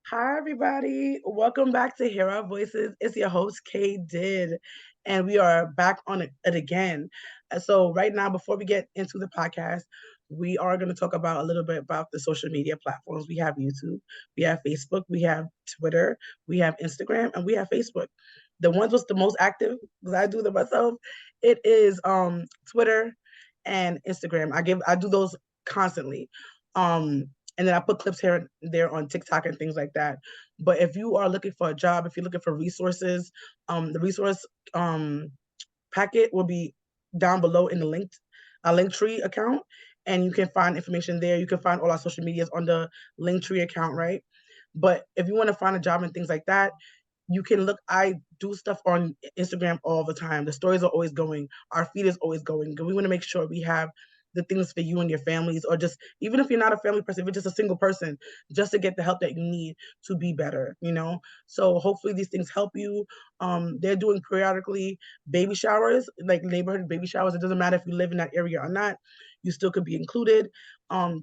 Hi, everybody. Welcome back to Hear Our Voices. It's your host, Kay Did, and we are back on it again. So, right now, before we get into the podcast, we are going to talk about a little bit about the social media platforms. We have YouTube, we have Facebook, we have Twitter, we have Instagram, and we have Facebook. The ones was the most active because I do them myself. It is Twitter and Instagram. I do those constantly. Um, and then I put clips here and there on TikTok and things like that. But if you are looking for a job, if you're looking for resources, the resource packet will be down below in the Linktree account, and you can find information there. You can find all our social medias on the Linktree account, right? But if you want to find a job and things like that, you can look. I do stuff on Instagram all the time. The stories are always going. Our feed is always going. We want to make sure we have the things for you and your families, or just even if you're not a family person, if you're just a single person, just to get the help that you need to be better. So hopefully these things help you. They're doing periodically baby showers, like neighborhood baby showers. It doesn't matter if you live in that area or not, you still could be included.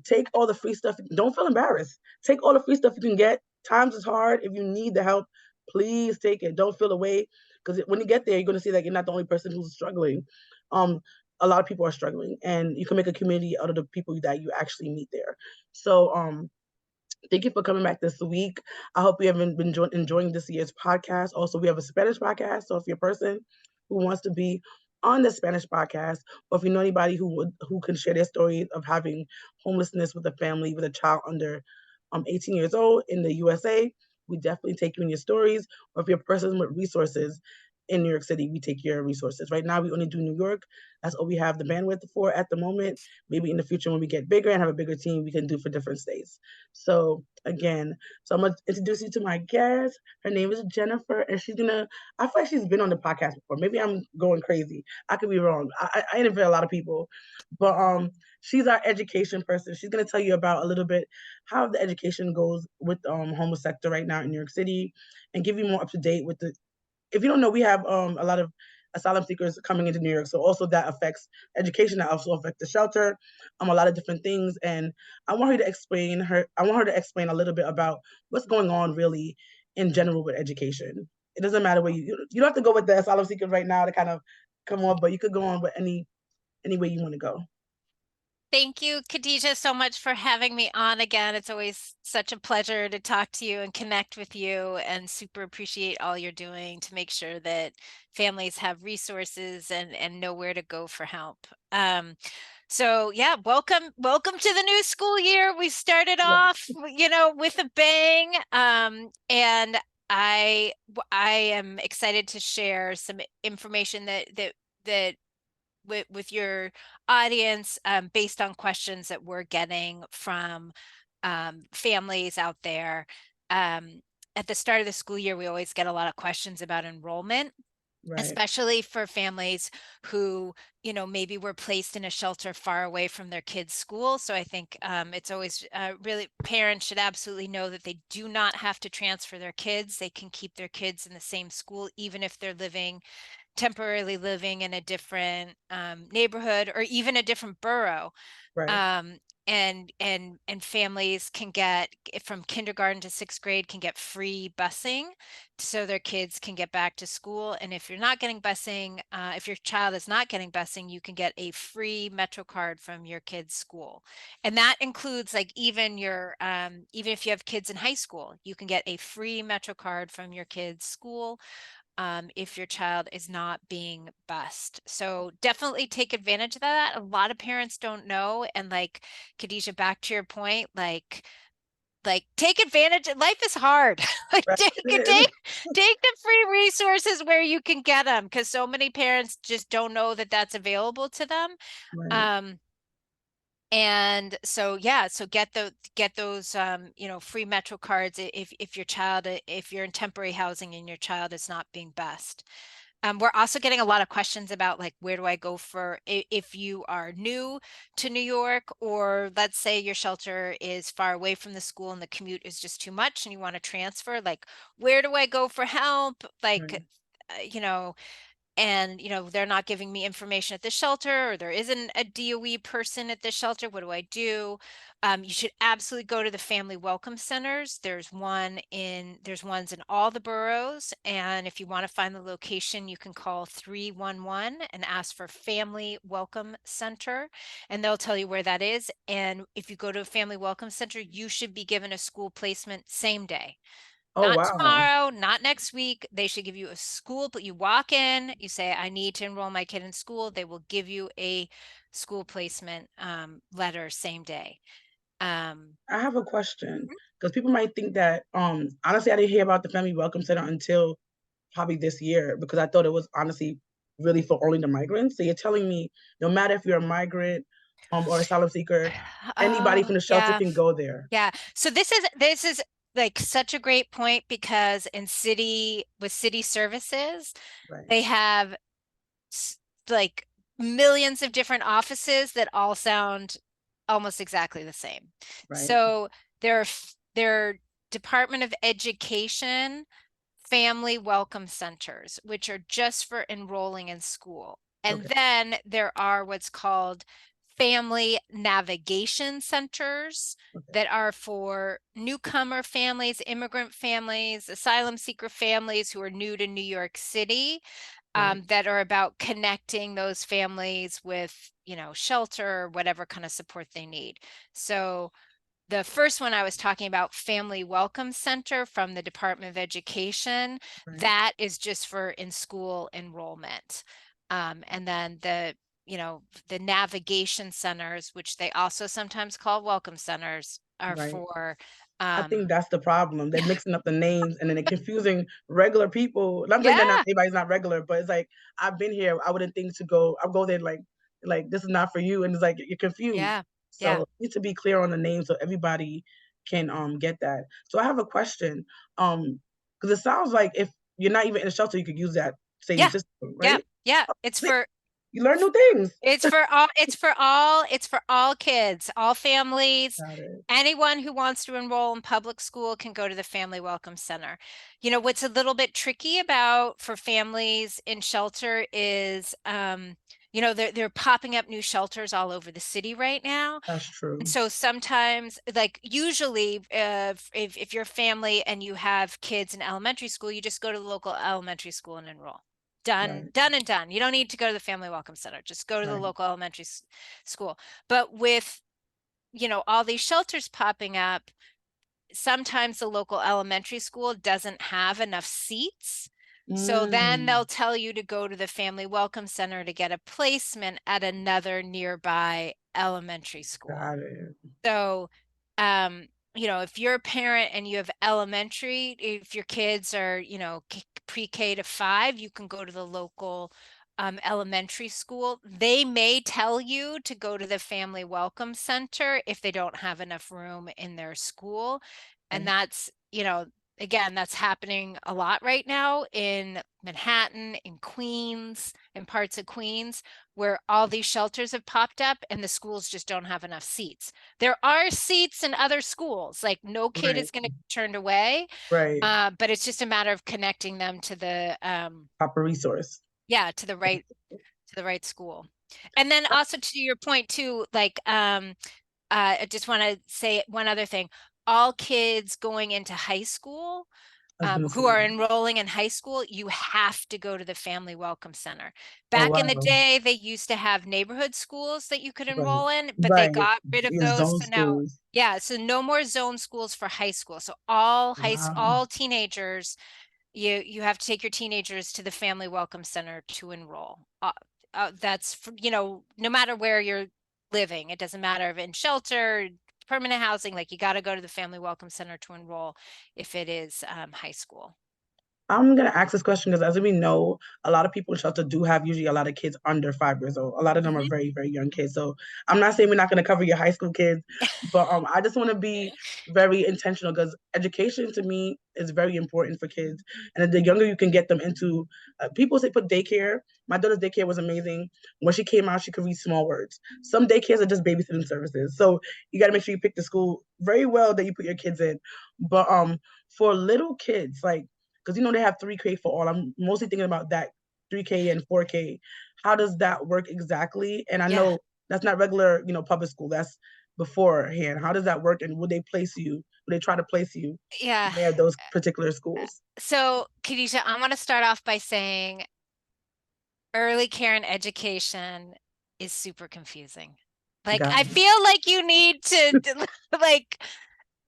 Take all the free stuff. Don't feel embarrassed. Take all the free stuff you can get. Times is hard. If you need the help, please take it. Don't feel away, because when you get there, you're going to see that you're not the only person who's struggling. Um, a lot of people are struggling, and you can make a community out of the people that you actually meet there. So, thank you for coming back this week. I hope you have been enjoying this year's podcast. Also, we have a Spanish podcast. So if you're a person who wants to be on the Spanish podcast, or if you know anybody who can share their story of having homelessness with a family with a child under 18 years old in the USA, we definitely take you in your stories. Or if you're a person with resources in New York City, we take your resources. Right now, we only do New York. That's all we have the bandwidth for at the moment. Maybe in the future, when we get bigger and have a bigger team, we can do for different states. So again, I'm gonna introduce you to my guest. Her name is Jennifer, and I feel like she's been on the podcast before. Maybe I'm going crazy. I could be wrong. I interview a lot of people, but she's our education person. She's gonna tell you about a little bit how the education goes with homeless sector right now in New York City, and give you more up to date with the. If you don't know, we have a lot of asylum seekers coming into New York. So also that affects education, that also affects the shelter, a lot of different things. And I want her to explain a little bit about what's going on really in general with education. It doesn't matter where you don't have to go with the asylum seekers right now to kind of come on, but you could go on with any way you want to go. Thank you, Khadijah, so much for having me on again. It's always such a pleasure to talk to you and connect with you, and super appreciate all you're doing to make sure that families have resources and know where to go for help. So yeah, welcome to the new school year. We started Yeah. off, with a bang. And I am excited to share some information that with your audience, based on questions that we're getting from families out there. At the start of the school year, we always get a lot of questions about enrollment, Right. especially for families who, maybe were placed in a shelter far away from their kids' school. So I think it's always really, parents should absolutely know that they do not have to transfer their kids. They can keep their kids in the same school, even if they're temporarily living in a different neighborhood or even a different borough. Right. Um, and families can get, from kindergarten to sixth grade, can get free busing so their kids can get back to school. And if you're not getting busing, if your child is not getting busing, you can get a free Metro card from your kid's school. And that includes, like, even even if you have kids in high school, you can get a free Metro card from your kid's school, if your child is not being bused. So definitely take advantage of that. A lot of parents don't know. And, like, Khadijah, back to your point, like take advantage. Life is hard. Like, Right. take It is. take the free resources where you can get them, because so many parents just don't know that that's available to them. Right. Um, and so, yeah, so get those free Metro cards if your child, if you're in temporary housing and your child is not being bused. We're also getting a lot of questions about, like, where do I go for, if you are new to New York, or let's say your shelter is far away from the school and the commute is just too much and you want to transfer, like, where do I go for help? Like, Right. you know, and they're not giving me information at the shelter, or there isn't a DOE person at the shelter. What do I do? You should absolutely go to the family welcome centers. There's ones in all the boroughs, and if you want to find the location, you can call 311 and ask for Family Welcome Center, and they'll tell you where that is. And if you go to a family welcome center, you should be given a school placement same day. Oh, Not wow. tomorrow, not next week. They should give you a school, but you walk in, you say, I need to enroll my kid in school. They will give you a school placement letter same day. I have a question Mhm. because people might think that, honestly, I didn't hear about the Family Welcome Center until probably this year because I thought it was honestly really for only the migrants. So you're telling me no matter if you're a migrant, or asylum seeker, anybody Oh, from the shelter yeah. can go there. Yeah. So this is like such a great point, because with city services, Right, they have like millions of different offices that all sound almost exactly the same. right, So there are Department of Education family welcome centers, which are just for enrolling in school. And okay, then there are what's called family navigation centers okay, that are for newcomer families, immigrant families, asylum seeker families who are new to New York City, right, that are about connecting those families with, shelter or whatever kind of support they need. So the first one I was talking about, Family Welcome Center from the Department of Education, right. that is just for in-school enrollment. And then the navigation centers, which they also sometimes call welcome centers, are Right. for, I think um, that's the problem. They're mixing up the names and then they're confusing regular people. And I'm saying that not yeah, everybody's not regular, but it's like I've been here. I wouldn't think to go. I'll go there like this is not for you, and it's like you're confused. yeah, yeah, So you need to be clear on the name so everybody can get that. So I have a question. Because it sounds like if you're not even in a shelter, you could use that same yeah, system, yeah, right? yeah. See, you learn new things. It's for all kids, all families. Got it. Anyone who wants to enroll in public school can go to the Family Welcome Center. What's a little bit tricky about for families in shelter is, they're popping up new shelters all over the city right now. That's And true. so sometimes, like usually, if you're a family and you have kids in elementary school, you just go to the local elementary school and enroll. Done, Right. done and done. You don't need to go to the Family Welcome Center. Just go to the Right. local elementary school. But with, all these shelters popping up, sometimes the local elementary school doesn't have enough seats. So then Mm, they'll tell you to go to the Family Welcome Center to get a placement at another nearby elementary school. got it. So, if you're a parent and you have elementary, if your kids are, pre-K to 5, you can go to the local elementary school. They may tell you to go to the Family Welcome Center if they don't have enough room in their school. And Okay. that's, again, that's happening a lot right now in Manhattan, in Queens, in parts of Queens, where all these shelters have popped up and the schools just don't have enough seats. There are seats in other schools, like no kid Right. is going to be turned away, Right. but it's just a matter of connecting them to the Proper resource. yeah, to the right school. And then also to your point too, like I just want to say one other thing. All kids going into high school, I was gonna who say. are enrolling in high school, you have to go to the Family Welcome Center. Oh, Back in the wow. day, they used to have neighborhood schools that you could Right. enroll in, but they Right. got rid of Your those. zone So now, schools. yeah, so no more zone schools for high school. So Wow. all teenagers, you have to take your teenagers to the Family Welcome Center to enroll. That's for, no matter where you're living, it doesn't matter if in shelter, permanent housing, like you got to go to the Family Welcome Center to enroll if it is high school. I'm gonna ask this question because as we know, a lot of people in shelter do have usually a lot of kids under 5 years old. A lot of them are Mhm. very, very young kids. So I'm not saying we're not gonna cover your high school kids, but I just want to be very intentional because education to me is very important for kids. And the younger you can get them into, people say put daycare. My daughter's daycare was amazing. When she came out, she could read small words. Some daycares are just babysitting services. So you got to make sure you pick the school very well that you put your kids in. But for little kids, like because they have 3K for all. I'm mostly thinking about that 3K and 4K. How does that work exactly? And I Yeah. know that's not regular, public school. That's beforehand. How does that work? And would they place you? Would they try to place you Yeah. near those particular schools? So, Khadijah, I'm going to start off by saying early care and education is super confusing. Like, Got I it. feel like you need to like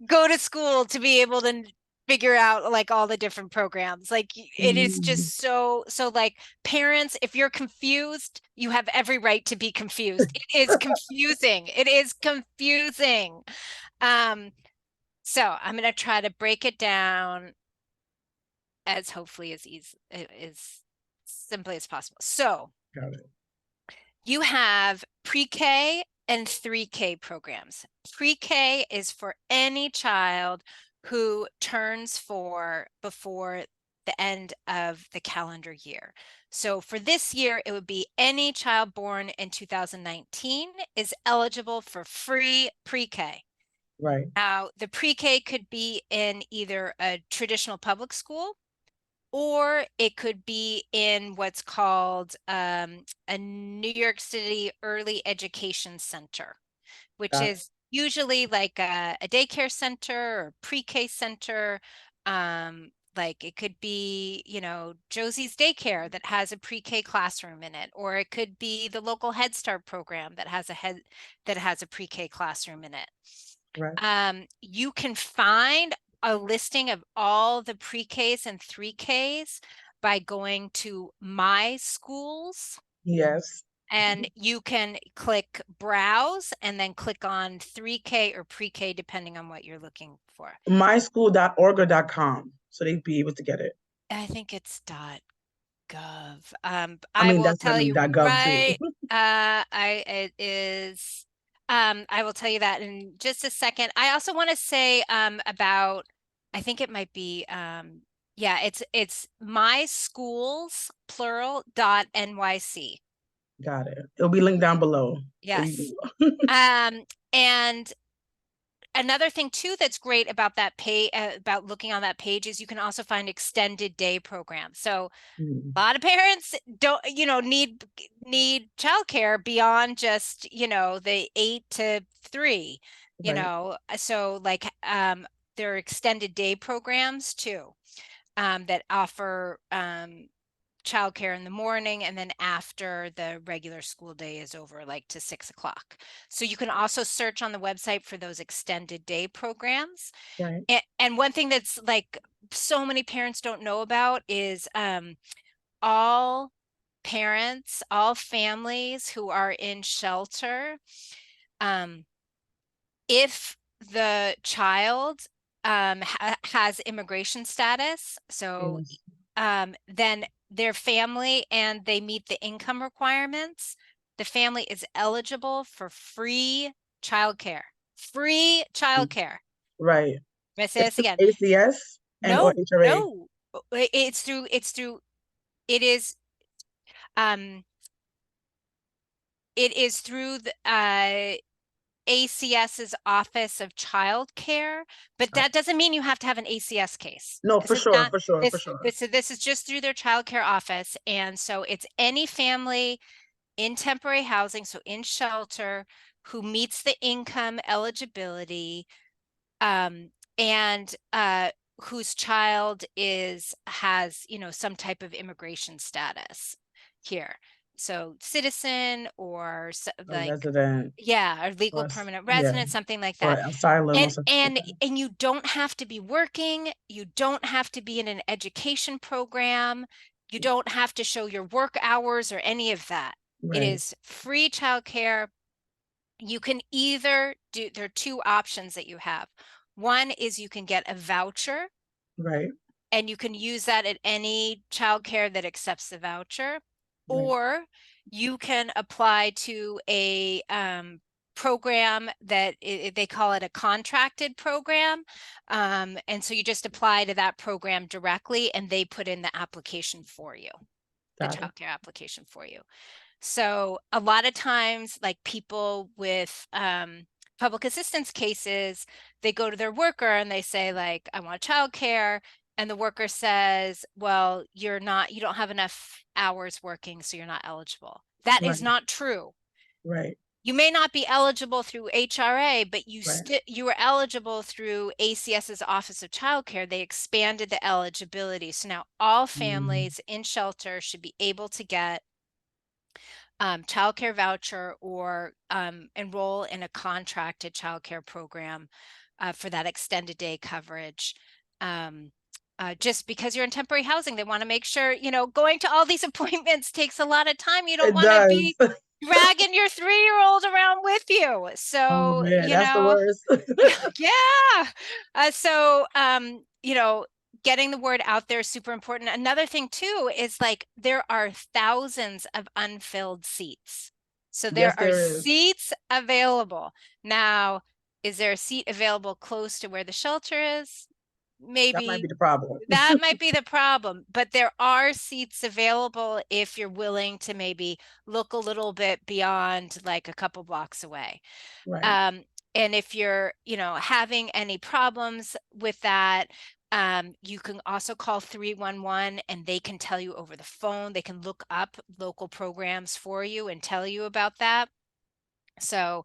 go to school to be able to figure out like all the different programs. Like it is Mm, just so like parents, if you're confused, you have every right to be confused. It is confusing. It is confusing. So I'm going to try to break it down as hopefully as easy as simply as possible. So got it. you have pre-K and 3K programs. Pre-K is for any child who turns 4 before the end of the calendar year. So for this year, it would be any child born in 2019 is eligible for free pre-K. Right. Now, the pre-K could be in either a traditional public school, or it could be in what's called a New York City Early Education Center, which Got it. is usually like a daycare center or pre-K center. Like it could be, Josie's Daycare that has a pre-K classroom in it, or it could be the local Head Start program that has a pre-K classroom in it. Right. You can find a listing of all the pre-Ks and 3Ks by going to My Schools, Yes. and you can click browse and then click on 3K or pre-K depending on what you're looking for. Myschool.org or .com. So they'd be able to get it. I think it's .gov. I I mean, will that's I tell mean you .gov too. right. It is. I will tell you that in just a second. I also want to say about. I think it might be. Yeah, it's my schools plural .nyc. Got it. It'll be linked down below. So Yes. And another thing too that's great about that about looking on that page is you can also find extended day programs. So a lot of parents don't, need childcare beyond just, the 8 to 3, right. so like there are extended day programs too, that offer childcare in the morning and then after the regular school day is over, like to 6 o'clock. So you can also search on the website for those extended day programs. Right. And one thing that's like so many parents don't know about is all parents, all families who are in shelter, if the child has immigration status, so Yes. then their family and they meet the income requirements, the family is eligible for free childcare. Free childcare. Right. I'm gonna say It's this through again. ACS and or No, HRA. no. It is um it is through the ACS's Office of Child Care, but that doesn't mean you have to have an ACS case. No, This for is sure, not for sure, for this sure. this is just through their child care office. And so it's any family in temporary housing, so in shelter, who meets the income eligibility, and whose child has some type of immigration status here, so citizen or A like, resident yeah, or legal or permanent yeah, resident, something like or that. asylum or and something like and that. and you don't have to be working, you don't have to be in an education program, you don't have to show your work hours or any of that. It Right, is free childcare. You can either there are two options that you have. One is you can get a voucher, right, and you can use that at any childcare that accepts the voucher, right. or you can apply to a program that they call it a contracted program. And so you just apply to that program directly and they put in the application for you, the Got it. childcare application for you. So a lot of times, like people with public assistance cases, they go to their worker and they say like, I want childcare. and the worker says, well, you don't have enough hours working, so you're not eligible. That is Right. not true. Right. You may not be eligible through HRA, but Right. you were eligible through ACS's Office of Child Care. They expanded the eligibility. So now all Mm. families in shelter should be able to get child care voucher or enroll in a contracted child care program for that extended day coverage. Just because you're in temporary housing, they want to make sure, going to all these appointments takes a lot of time. You don't It want to does. be dragging your 3-year-old around with you. Oh So, man, that's the worst. yeah. So, getting the word out there is super important. Another thing too is like there are thousands of unfilled seats. So Yes, there are there is. seats available. Now, is there a seat available close to where the shelter is? That might be Maybe. the problem. That might be the problem, but there are seats available if you're willing to maybe look a little bit beyond like a couple blocks away. Right. Um, and if you're, having any problems with that, you can also call 311 and they can tell you over the phone. They can look up local programs for you and tell you about that. So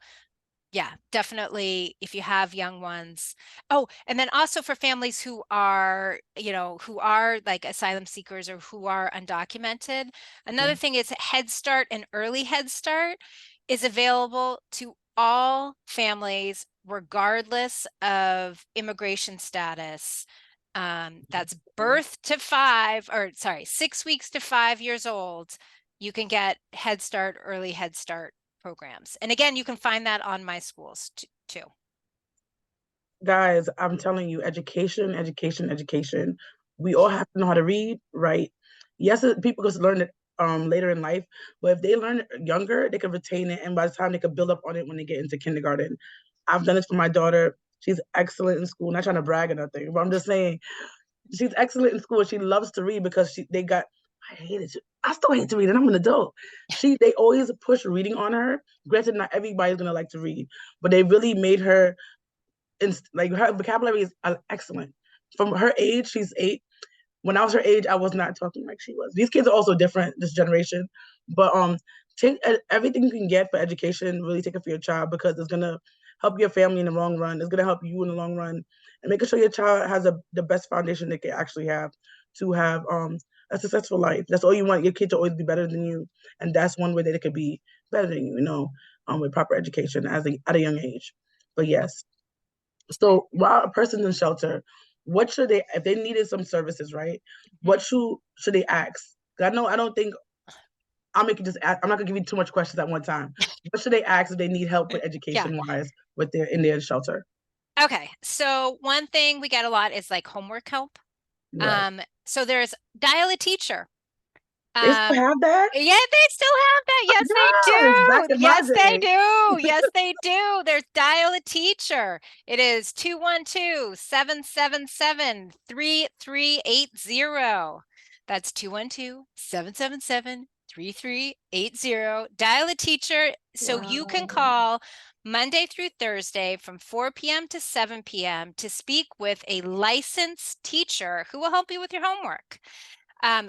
yeah, definitely if you have young ones. Oh, and then also for families who are, who are like asylum seekers or who are undocumented. Another Yeah. thing is Head Start and Early Head Start is available to all families regardless of immigration status. That's birth to 6 weeks to 5 years old. You can get Head Start, Early Head Start programs. And again, you can find that on my schools too. Guys, I'm telling you, education, education, education. We all have to know how to read, write. Yes, people just learn it later in life, but if they learn it younger, they can retain it, and by the time they can build up on it when they get into kindergarten. I've done this for my daughter. She's excellent in school. Not trying to brag or nothing, but I'm just saying she's excellent in school. She loves to read because they got. I hate it. I still hate to read, and I'm an adult. They always push reading on her. Granted, not everybody's gonna like to read, but they really made her like her vocabulary is excellent. From her age, she's 8. When I was her age, I was not talking like she was. These kids are also different, this generation. But take everything you can get for education, really take it for your child because it's gonna help your family in the long run. It's gonna help you in the long run, and making sure your child has the best foundation they can actually have to have a successful life. That's all you want. Your kid to always be better than you, and that's one way that it could be better than you. With proper education at a young age. But yes, so while a person's in shelter, what should they, if they needed some services, right? What should they ask? I don't think I'll make you just ask, I'm not gonna give you too much questions at one time. What should they ask if they need help with Yeah. education wise with in their shelter? Okay. So one thing we get a lot is like homework help. Right. So there's Dial a Teacher. They still Um, have that? yeah, they still have that. Yes, they Yes, back do. in my Yes, they day. do. Yes, they do. There's Dial a Teacher. It is 212-777-3380. That's 212-777-3380. Dial a Teacher. So you can Wow. call Monday through Thursday from 4 p.m. to 7 p.m. to speak with a licensed teacher who will help you with your homework.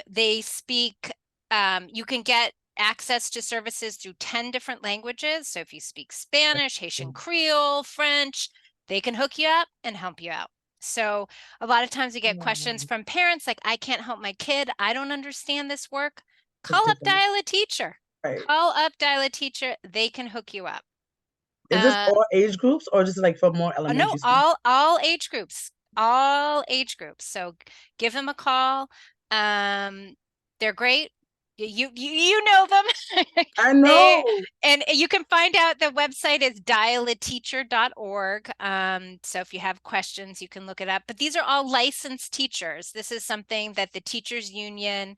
They speak, you can get access to services through 10 different languages. So if you speak Spanish, Haitian Creole, French, they can hook you up and help you out. So a lot of times we get questions Wow. from parents like, I can't help my kid. I don't understand this work. It's Call up different. Dial a Teacher. Right. Call up Dial a Teacher. They can hook you up. Is this Uh, all age groups or just like for more no, elementary school? all age groups, all age groups. So give them a call. They're great. You know them. I They know. and you can find out the website is dialateacher.org. So if you have questions, you can look it up. But these are all licensed teachers. This is something that the teachers union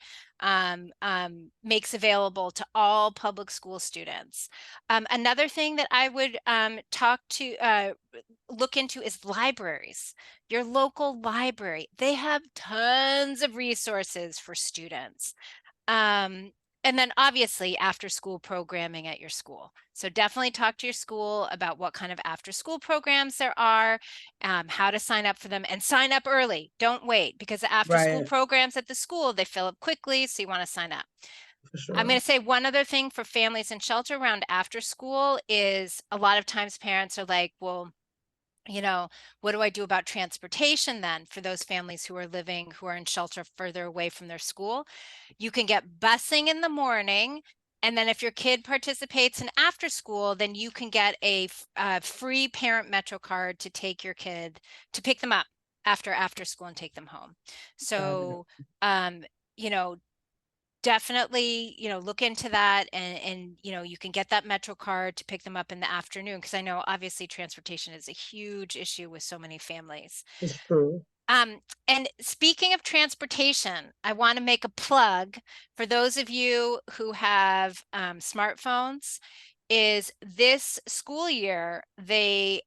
makes available to all public school students. Another thing that I would look into is libraries. Your local library. They have tons of resources for students. And then obviously after school programming at your school. So definitely talk to your school about what kind of after school programs there are, how to sign up for them, and sign up early. Don't wait, because the after school Right. programs at the school, they fill up quickly. So you want to sign up. For I'm sure. going to say one other thing for families in shelter around after school is a lot of times parents are like, well, what do I do about transportation then for those families who are in shelter further away from their school? You can get busing in the morning. And then if your kid participates in after school, then you can get a free parent Metro card to take your kid to pick them up after school and take them home. So, um, you know, definitely, look into that, and you can get that Metro card to pick them up in the afternoon, because I know obviously transportation is a huge issue with so many families. It's true. And speaking of transportation, I want to make a plug for those of you who have smartphones. Is this school year they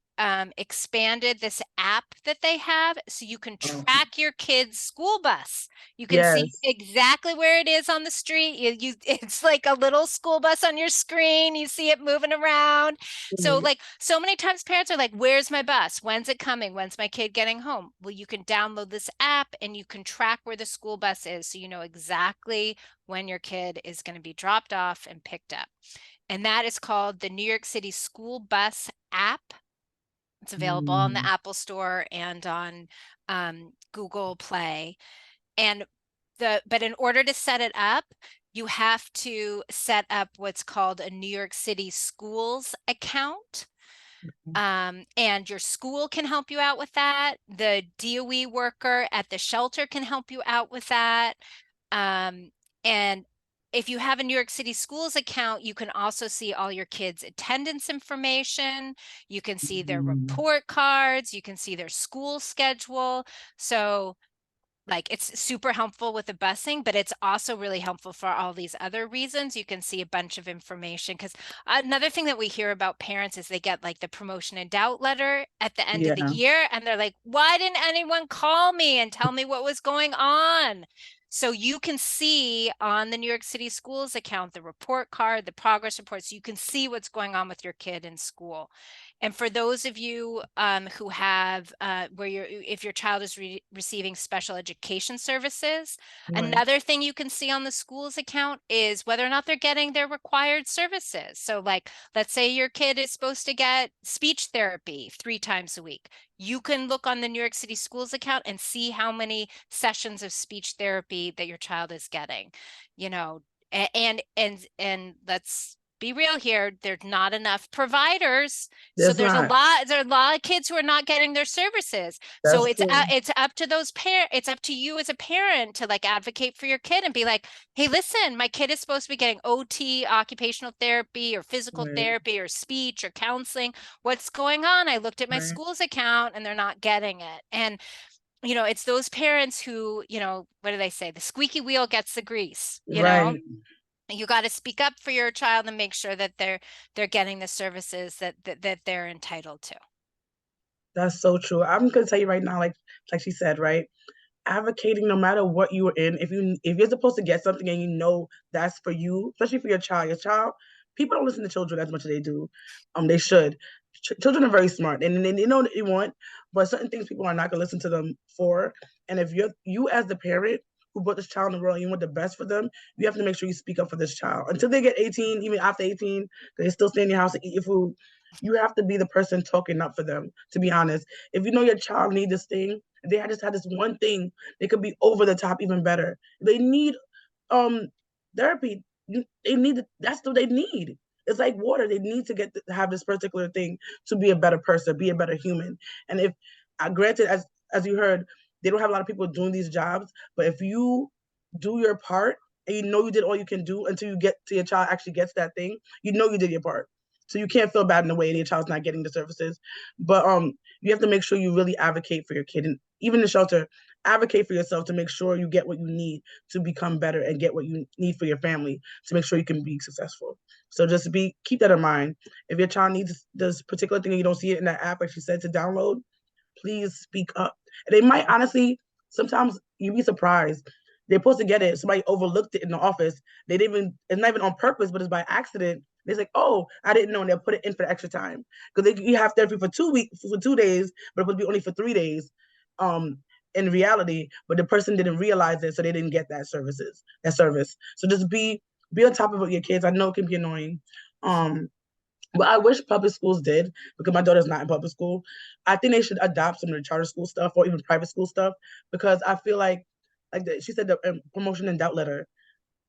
expanded this app that they have, so you can Um, track your kid's school bus. You can see yes. exactly where it is on the street. It's like a little school bus on your screen. You see it moving around. So Mhm. like so many times parents are like, where's my bus? When's it coming? When's my kid getting home? Well, you can download this app and you can track where the school bus is, so you know exactly when your kid is going to be dropped off and picked up. And that is called the New York City School Bus app. It's available on the Mm. Apple Store and on Google Play. And but in order to set it up, you have to set up what's called a New York City Schools account. And your school can help you out with that. The DOE worker at the shelter can help you out with that. And if you have a New York City Schools account, you can also see all your kids' attendance information. You can see their Mm. report cards. You can see their school schedule. So like it's super helpful with the busing, but it's also really helpful for all these other reasons. You can see a bunch of information, because another thing that we hear about parents is they get like the promotion and doubt letter at the end of the Yeah. year, and they're like, why didn't anyone call me and tell me what was going on? So you can see on the New York City Schools account the report card, the progress reports. You can see what's going on with your kid in school. And for those of you who have if your child is receiving special education services, Right. another thing you can see on the school's account is whether or not they're getting their required services. So like, let's say your kid is supposed to get speech therapy 3 times a week. You can look on the New York City Schools account and see how many sessions of speech therapy that your child is getting, you know, and let's be real here, there's not enough providers. So There's not. there are a lot of kids who are not getting their services. So That's true. it's up to those it's up to you as a parent to like advocate for your kid and be like, hey, listen, my kid is supposed to be getting OT, occupational therapy, or physical Right. therapy, or speech, or counseling. What's going on? I looked at my Right. school's account and they're not getting it. And it's those parents who, what do they say? The squeaky wheel gets the grease, Right. you got to speak up for your child and make sure that they're getting the services that they're entitled to. That's so true. I'm gonna tell you right now, like she said, right? Advocating no matter what you are in, if you're supposed to get something and you know that's for you, especially for your child. Your child, people don't listen to children as much as they do. They should. Children are very smart and they know what they want, but certain things people are not gonna listen to them for. And if you as the parent who brought this child in the world and you want the best for them, you have to make sure you speak up for this child until they get 18, even after 18, they still stay in your house and eat your food. You have to be the person talking up for them. To be honest, if you know your child needs this thing, they just had this one thing, they could be over the top even better. They need um therapy. They need that's what they need. It's like water. They need to have this particular thing to be a better person, be a better human. And if granted, as you heard, they don't have a lot of people doing these jobs, but if you do your part and you know you did all you can do until you get to your child actually gets that thing, you know you did your part. So you can't feel bad in a way that your child's not getting the services. But you have to make sure you really advocate for your kid. And even in the shelter, advocate for yourself to make sure you get what you need to become better and get what you need for your family to make sure you can be successful. So just keep that in mind. If your child needs this particular thing and you don't see it in that app, like she said, to download, please speak up. And they might honestly, sometimes you'd be surprised. They're supposed to get it. Somebody overlooked it in the office. They didn't even, it's not even on purpose, but it's by accident. They're like, oh, I didn't know. And they'll put it in for the extra time. Because you have therapy for 2 weeks, for 2 days, but it would be only for 3 days. Um, in reality, but the person didn't realize it, so they didn't get that service. So just be on top of your kids. I know it can be annoying. But I wish public schools did, because my daughter's not in public school. I think they should adopt some of the charter school stuff or even private school stuff, because I feel she said, the promotion and doubt letter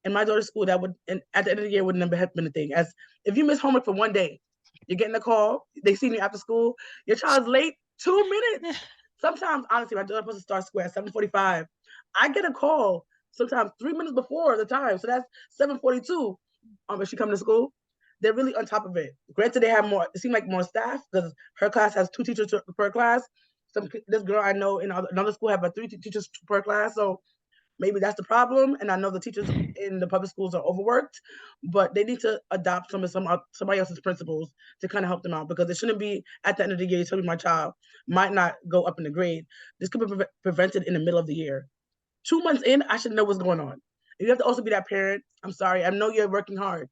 in my daughter's school, that would, and at the end of the year, would never have been a thing. As if you miss homework for 1 day, you're getting a call. They see you after school. Your child's late 2 minutes. Sometimes, honestly, my daughter's supposed to start school at 7:45. I get a call sometimes 3 minutes before the time, so that's 7:42. If she come to school, they're really on top of it. Granted, they have more. It seems like more staff, because her class has 2 teachers per class. This girl I know in another school have 3 teachers per class, so maybe that's the problem. And I know the teachers in the public schools are overworked, but they need to adopt somebody else's principles to kind of help them out, because it shouldn't be at the end of the year you tell me my child might not go up in the grade. This could be prevented in the middle of the year. 2 months in, I should know what's going on. And you have to also be that parent. I'm sorry, I know you're working hard,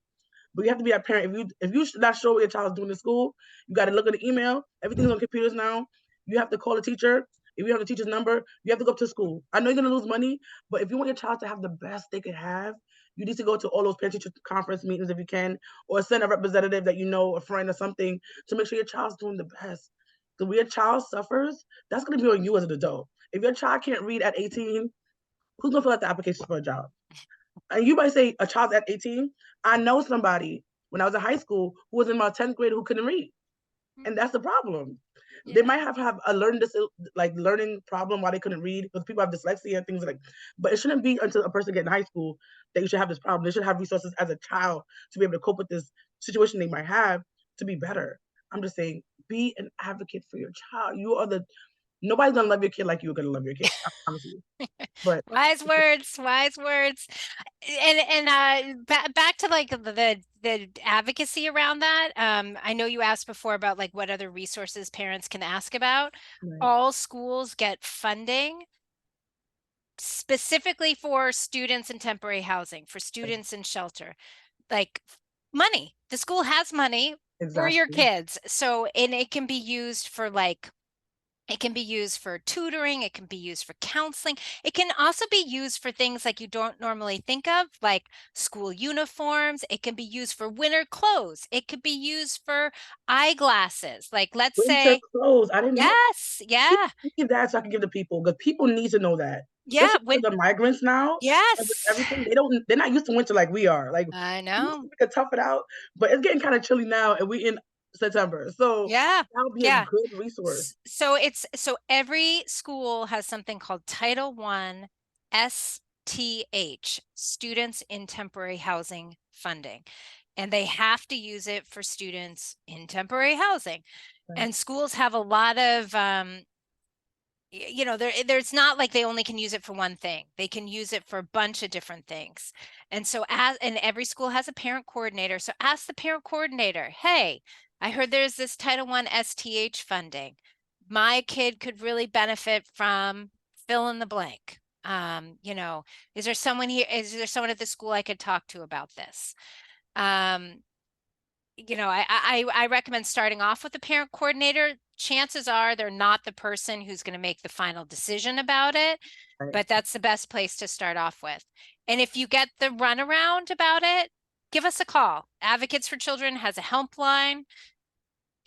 but you have to be that parent. If you not sure what your child's doing in school, you got to look at the email. Everything's on computers now. You have to call the teacher. If you have the teacher's number, you have to go up to school. I know you're gonna lose money, but if you want your child to have the best they could have, you need to go to all those parent-teacher conference meetings if you can, or send a representative that you know, a friend or something, to make sure your child's doing the best. Because when your child suffers, that's gonna be on you as an adult. If your child can't read at 18, who's gonna fill out the application for a job? And you might say a child at 18. I know somebody when I was in high school who was in my 10th grade who couldn't read. And that's the problem. They might have a learning problem why they couldn't read, because people have dyslexia and things like. But it shouldn't be until a person gets in high school that you should have this problem. They should have resources as a child to be able to cope with this situation they might have, to be better. I'm just saying, be an advocate for your child. Nobody's gonna love your kid like you're gonna love your kid. I promise you. But Wise words, wise words. Back to like the advocacy around that. I know you asked before about like what other resources parents can ask about. right, All schools get funding specifically for students in temporary housing, for students in shelter, like money. The school has money for your exactly. kids. So, and it can be used for like, it can be used for tutoring. It can be used for counseling. It can also be used for things like you don't normally think of, like school uniforms. It can be used for winter clothes. It could be used for eyeglasses. Like, let's Winter say, clothes. I didn't know. yes, See, yeah, give that so I can give the people, because people need to know that, yeah, especially because the migrants now and with yes, everything. They're not used to winter like we are. Like I we know. can tough it out, but it's getting kind of chilly now, and we in September, so Yeah, that would be a yeah. good resource. So every school has something called Title I STH, Students in Temporary Housing Funding, and they have to use it for students in temporary housing. Right. And schools have a lot of there's not like they only can use it for one thing. They can use it for a bunch of different things. And so and every school has a parent coordinator. So ask the parent coordinator, hey, I heard there's this Title I STH funding. My kid could really benefit from fill in the blank. Is there someone here? Is there someone at the school I could talk to about this? I recommend starting off with the parent coordinator. Chances are they're not the person who's going to make the final decision about it, Right. but that's the best place to start off with. And if you get the runaround about it, give us a call. Advocates for Children has a helpline,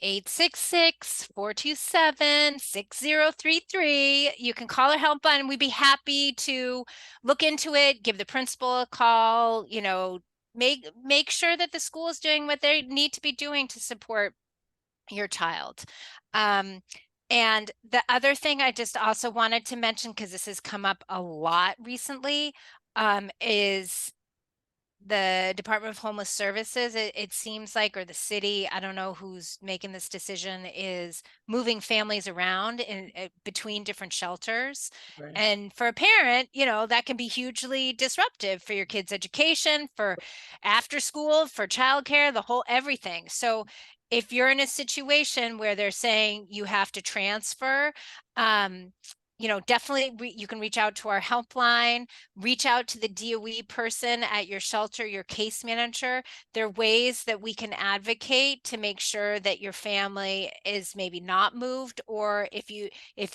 866-427-6033. You can call our helpline and we'd be happy to look into it, give the principal a call, make sure that the school is doing what they need to be doing to support your child. And the other thing I just also wanted to mention, because this has come up a lot recently, is the Department of Homeless Services, it seems like, or the city, I don't know who's making this decision, is moving families around in between different shelters. Right. And for a parent, that can be hugely disruptive for your kid's education, for after school, for childcare, the whole everything. So if you're in a situation where they're saying you have to transfer, definitely you can reach out to our helpline, reach out to the DOE person at your shelter, your case manager. There are ways that we can advocate to make sure that your family is maybe not moved, or if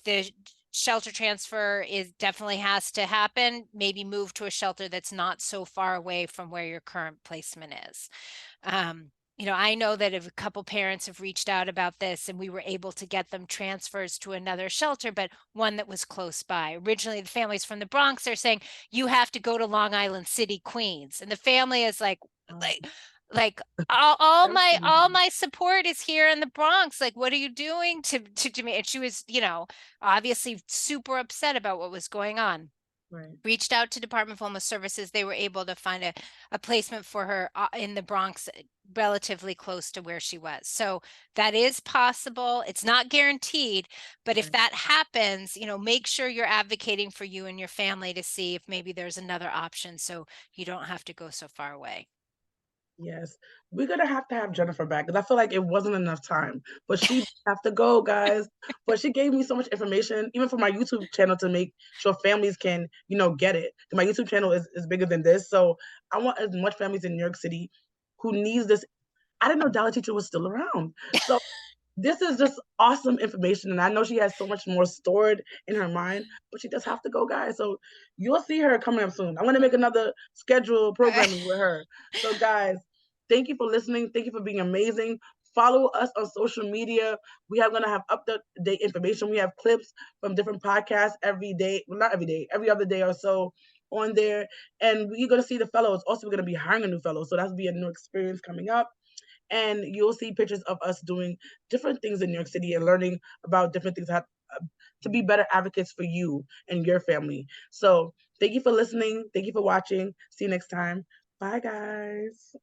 the shelter transfer is definitely has to happen, maybe move to a shelter that's not so far away from where your current placement is. Um, I know that if a couple parents have reached out about this and we were able to get them transfers to another shelter, but one that was close by. Originally, the families from the Bronx are saying you have to go to Long Island City, Queens. And the family is Wow. like, like all That's all crazy. my support is here in the Bronx. Like, what are you doing to me? And she was, obviously super upset about what was going on. Right. Reached out to Department of Homeless Services. They were able to find a placement for her in the Bronx, relatively close to where she was. So that is possible. It's not guaranteed, but if Right. that happens, make sure you're advocating for you and your family to see if maybe there's another option so you don't have to go so far away. Yes, we're gonna have to have Jennifer back because I feel like it wasn't enough time, but she have to go, guys. But she gave me so much information, even for my YouTube channel, to make sure families can, get it. My YouTube channel is bigger than this, so I want as much families in New York City who needs this. I didn't know Dollar Teacher was still around, so this is just awesome information, and I know she has so much more stored in her mind, but she does have to go, guys. So you'll see her coming up soon. I'm gonna make another schedule programming with her. So, guys, thank you for listening. Thank you for being amazing. Follow us on social media. We are gonna have up-to-date information. We have clips from different podcasts every day. Well, not every day, every other day or so on there. And we're gonna see the fellows. Also, we're gonna be hiring a new fellow. So that'll be a new experience coming up, and you'll see pictures of us doing different things in New York City and learning about different things to be better advocates for you and your family. So thank you for listening. Thank you for watching. See you next time. Bye, guys.